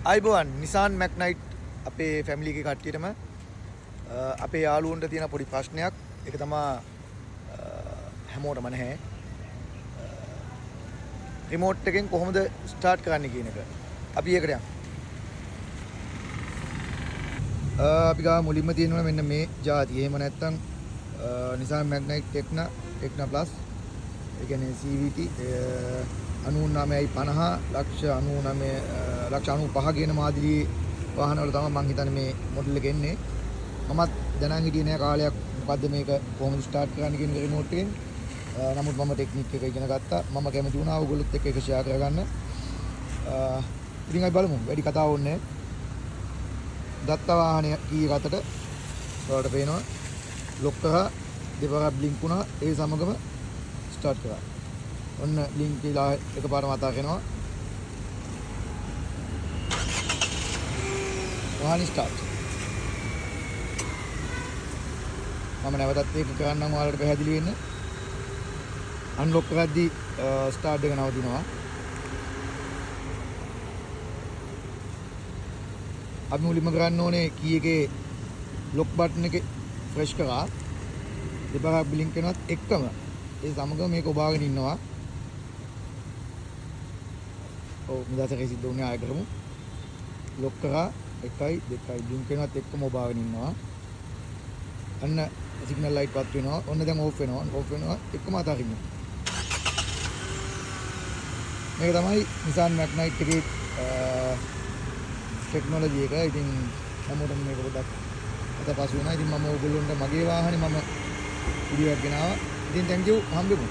ආයිබෝවන් Nissan Mac Knight අපේ family එකේ කට්ටියටම අපේ යාළුවන්ට තියෙන පොඩි ප්‍රශ්නයක්. ඒක තමයි හැමෝටම නැහැ. රිමෝට් එකෙන් කොහොමද ස්ටාර්ට් කරන්නේ කියන එක. අපි ඒකට යමු. අපි ගාව මුලින්ම තියෙනවා මෙන්න මේ જાතිය. එහෙම නැත්නම් Nissan Mac Knight Tecna Plus. ඒ කියන්නේ CVT 99.50 ලක්ෂ 95 කියන මාදිලි වාහන වල තමයි මම හිතන්නේ මේ මොඩල් එක එන්නේ. මමත් දැනන් හිටියේ නෑ කාලයක් මොකද්ද මේක කොහොමද ස්ටාර්ට් කරන්න කියන රිමෝට් එකෙන්. නමුත් මම ටෙක්නික් එක ඉගෙන ගත්තා. මම කැමති වුණා ඔයගොල්ලොත් එක්ක ඒක ෂෙයා කරගන්න. ඉතින් අපි බලමු. වැඩි කතා ඕනේ නෑ. දත්ත වාහනය කී රටට ඔයාලට පේනවා. ලොක් කරා දෙපාරක් බ්ලින්ක් වුණා. ඒ සමගම ස්ටාර්ට් කරා. ඔන්න ලින්ක් කියලා එකපාරම අතා කරනවා. වාහන ස්ටාර්ට්. මම නැවතත් ඒක කරන්නම් ඔයාලට පැහැදිලි වෙන්න. අන්ලොක් කරද්දී ස්ටාර්ට් එක නවතිනවා. අපි මුලින්ම කරන්න ඕනේ කී එකේ ලොක් බටන් එක ෆ්‍රෙෂ් කරා. දෙපාරක් බ්ලින්ක් කරනවත් එක්කම ඒ සමගම මේක ඔබාගෙන ඉන්නවා. ඔව් මුදාසකේ සිද්ධ වුණේ ආයෙ කරමු. ලොක් කරා 1යි 2යි බ්ලින්ක් කරනවත් එක්කම ඔබාගෙන ඉන්නවා. අන්න සිග්නල් ලයිට් පත් වෙනවා. ඔන්න දැන් ඕෆ් වෙනවා. ඕෆ් වෙනවා එක්කම අතාරින්න. මේක තමයි Nissan Mac Knight එකේ ටෙක්නොලොජි එක. ඉතින් හැමෝටම මේක පොඩ්ඩක් අතපසු වෙනවා. ඉතින් මම ඕගොල්ලන්ට මගේ වාහනේ මම වීඩියෝ එකක් ගෙනාවා. ඉතින් thank you හම්බෙමු.